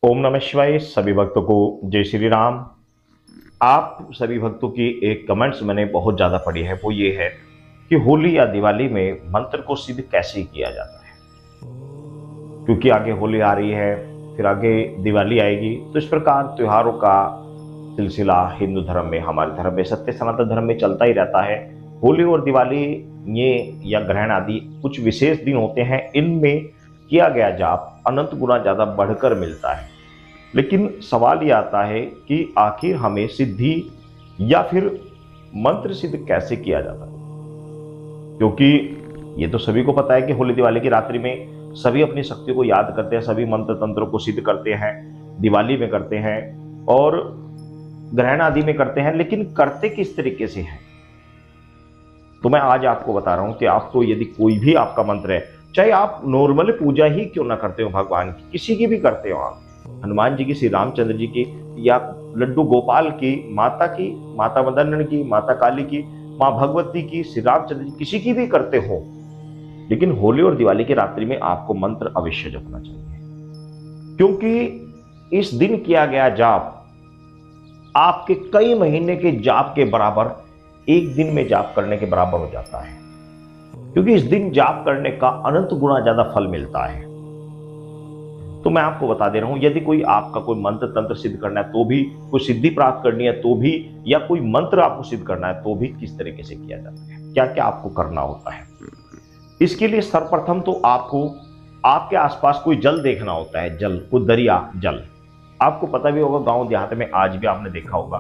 ओम नमः शिवाय। सभी भक्तों को जय श्री राम। आप सभी भक्तों की एक कमेंट्स मैंने बहुत ज़्यादा पढ़ी है, वो ये है कि होली या दिवाली में मंत्र को सिद्ध कैसे किया जाता है। क्योंकि आगे होली आ रही है, फिर आगे दिवाली आएगी, तो इस प्रकार त्योहारों का सिलसिला हिंदू धर्म में, हमारे धर्म में, सत्य सनातन धर्म में चलता ही रहता है। होली और दिवाली ये या ग्रहण आदि कुछ विशेष दिन होते हैं, इनमें किया गया जाप अनंत गुना ज़्यादा बढ़कर मिलता है। लेकिन सवाल ये आता है कि आखिर हमें सिद्धि या फिर मंत्र सिद्ध कैसे किया जाता है। क्योंकि ये तो सभी को पता है कि होली दिवाली की रात्रि में सभी अपनी शक्ति को याद करते हैं, सभी मंत्र तंत्रों को सिद्ध करते हैं, दिवाली में करते हैं और ग्रहण आदि में करते हैं। लेकिन करते किस तरीके से हैं, तो मैं आज आपको बता रहा हूं कि आपको यदि कोई भी आपका मंत्र है, चाहे आप नॉर्मल पूजा ही क्यों ना करते हो, भगवान की किसी की भी करते हो, आप हनुमान जी की, श्री रामचंद्र जी की, या लड्डू गोपाल की, माता मदन की, माता काली की, माँ भगवती की, श्री रामचंद्र जी, किसी की भी करते हो, लेकिन होली और दिवाली की रात्रि में आपको मंत्र अवश्य जपना चाहिए। क्योंकि इस दिन किया गया जाप आपके कई महीने के जाप के बराबर, एक दिन में जाप करने के बराबर हो जाता है। क्योंकि इस दिन जाप करने का अनंत गुना ज्यादा फल मिलता है। तो मैं आपको बता दे रहा हूं, यदि कोई आपका कोई मंत्र तंत्र सिद्ध करना है तो भी, कोई सिद्धि प्राप्त करनी है तो भी, या कोई मंत्र आपको सिद्ध करना है तो भी, किस तरीके से किया जाता है, क्या क्या आपको करना होता है। इसके लिए सर्वप्रथम तो आपको आपके आसपास कोई जल देखना होता है, जल, कोई दरिया, जल। आपको पता भी होगा, गांव देहात में आज भी आपने देखा होगा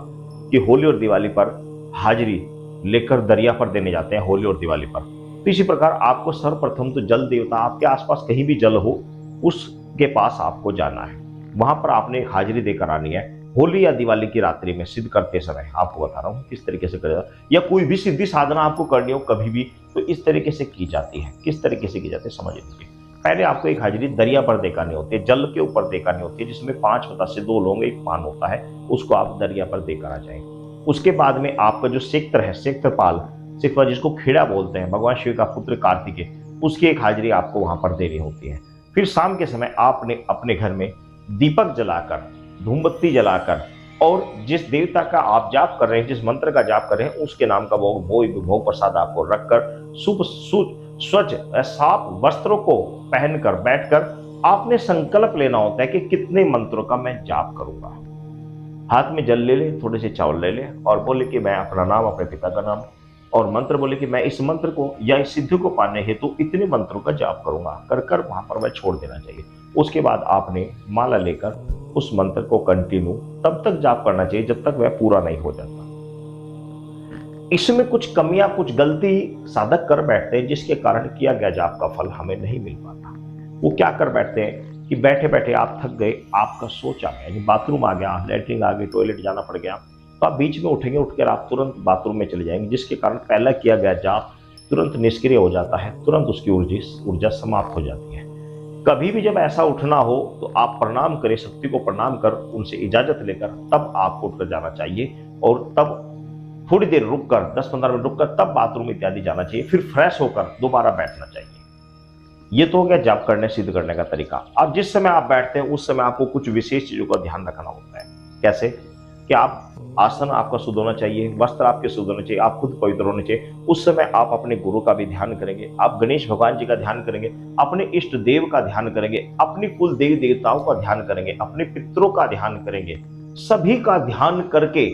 कि होली और दिवाली पर हाजिरी लेकर दरिया पर देने जाते हैं, होली और दिवाली पर। तो इसी प्रकार आपको सर्वप्रथम तो जल देवता, आपके आसपास कहीं भी जल हो, उसके पास आपको जाना है, वहां पर आपने हाजिरी देकर आनी है। होली या दिवाली की रात्रि में सिद्ध करते समय आपको बता रहा हूं किस तरीके से करेगा, या कोई भी सिद्धि साधना आपको करनी हो कभी भी, तो इस तरीके से की जाती है। किस तरीके से की जाती है समझ लीजिए। पहले आपको एक हाजिरी दरिया पर देखानी होती है, जल के ऊपर देखानी होती है, जिसमें 5 बतासे 2 लौंग एक पान होता है, उसको आप दरिया पर देकर आ जाएंगे। उसके बाद में आपका जो सेक्टर है, सेक्टरपाल, सिक्वा जिसको खेड़ा बोलते हैं, भगवान शिव का पुत्र कार्तिकेय, उसकी एक हाजिरी आपको वहां पर देनी होती है। फिर शाम के समय आपने अपने घर में दीपक जलाकर, धूमबत्ती जलाकर, और जिस देवता का आप जाप कर रहे हैं, जिस मंत्र का जाप कर रहे हैं, उसके नाम का भोग प्रसाद आपको रखकर शुभ स्वच्छ साफ वस्त्रों को पहनकर बैठकर आपने संकल्प लेना होता है कि कितने मंत्रों का मैं जाप करूंगा। हाथ में जल ले ले, थोड़े से चावल ले ले और बोले कि मैं अपना नाम, अपने पिता का नाम, और मंत्र बोले कि मैं इस मंत्र को या इस सिद्धि को पाने हेतु इतने मंत्रों का जाप करूंगा, कर कर वहां पर वह छोड़ देना चाहिए। उसके बाद आपने माला लेकर उस मंत्र को कंटिन्यू तब तक जाप करना चाहिए जब तक वह पूरा नहीं हो जाता। इसमें कुछ कमियां, कुछ गलती साधक कर बैठते हैं, जिसके कारण किया गया जाप का फल हमें नहीं मिल पाता। वो क्या कर बैठते हैं कि बैठे बैठे आप थक गए, आपका सोच आ गया, बाथरूम आ गया, लैट्रिन आ गई, टॉयलेट जाना पड़ गया, तो आप बीच में उठेंगे, उठकर आप तुरंत बाथरूम में चले जाएंगे, जिसके कारण पहला किया गया जाप तुरंत निष्क्रिय हो जाता है, तुरंत उसकी ऊर्जा समाप्त हो जाती है। कभी भी जब ऐसा उठना हो तो आप प्रणाम करें, शक्ति को प्रणाम कर, उनसे इजाजत लेकर तब आपको उठकर जाना चाहिए, और तब थोड़ी देर रुककर, 10-15 मिनट रुककर तब बाथरूम इत्यादि जाना चाहिए। फिर फ्रेश होकर दोबारा बैठना चाहिए। ये तो हो गया जाप करने, सिद्ध करने का तरीका। अब जिस समय आप बैठते हैं उस समय आपको कुछ विशेष चीजों का ध्यान रखना होता है। कैसे कि आप, आसन आपका शुद्ध होना चाहिए, वस्त्र आपके शुद्ध होने चाहिए, आप खुद पवित्र होने चाहिए। उस समय आप अपने गुरु का भी ध्यान करेंगे, आप गणेश भगवान जी का ध्यान करेंगे, अपने इष्ट देव का ध्यान करेंगे, अपनी कुल देवी देवताओं का ध्यान करेंगे, अपने पितरों का ध्यान करेंगे। सभी का ध्यान करके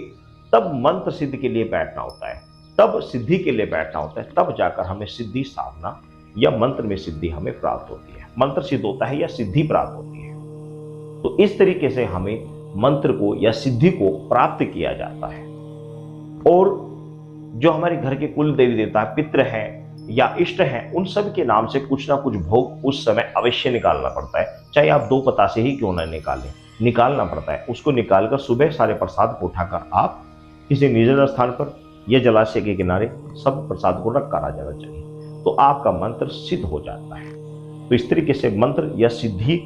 तब मंत्र सिद्ध के लिए बैठना होता है, तब सिद्धि के लिए बैठना होता है, तब जाकर हमें सिद्धि साधना या मंत्र में सिद्धि हमें प्राप्त होती है। मंत्र सिद्ध होता है या सिद्धि प्राप्त होती है। तो इस तरीके से हमें मंत्र को या सिद्धि को प्राप्त किया जाता है। और जो हमारे घर के कुल देवी देवता, पितृ हैं या इष्ट हैं, उन सब के नाम से कुछ ना कुछ भोग उस समय अवश्य निकालना पड़ता है। चाहे आप 2 पतासे ही क्यों ना निकालें, निकालना पड़ता है। उसको निकालकर सुबह सारे प्रसाद को उठाकर आप किसी निर्जन स्थान पर या जलाशय के किनारे सब प्रसाद को रख कर आ जाना चाहिए, तो आपका मंत्र सिद्ध हो जाता है। तो इस तरीके से मंत्र या सिद्धि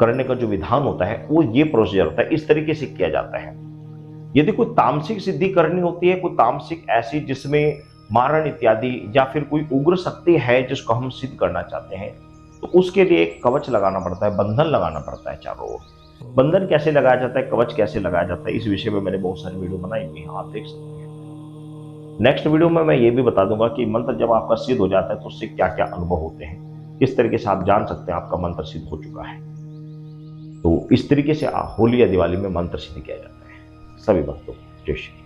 करने का जो विधान होता है वो ये प्रोसीजर होता है, इस तरीके से किया जाता है। यदि कोई तामसिक सिद्धि करनी होती है, कोई तामसिक ऐसी जिसमें मारण इत्यादि या फिर कोई उग्र शक्ति है जिसको हम सिद्ध करना चाहते हैं, तो उसके लिए एक कवच लगाना पड़ता है, बंधन लगाना पड़ता है चारों ओर। बंधन कैसे लगाया जाता है, कवच कैसे लगाया जाता है, इस विषय में मैंने बहुत सारी वीडियो बनाई हुई हैं, आप देख सकते हैं। नेक्स्ट वीडियो में मैं ये भी बता दूंगा कि मंत्र जब आपका सिद्ध हो जाता है तो उससे क्या क्या अनुभव होते हैं, किस तरीके से आप जान सकते हैं आपका मंत्र सिद्ध हो चुका है। तो इस तरीके से होली या दिवाली में मंत्र सिद्ध किया जाता है। सभी भक्तों को जय श्री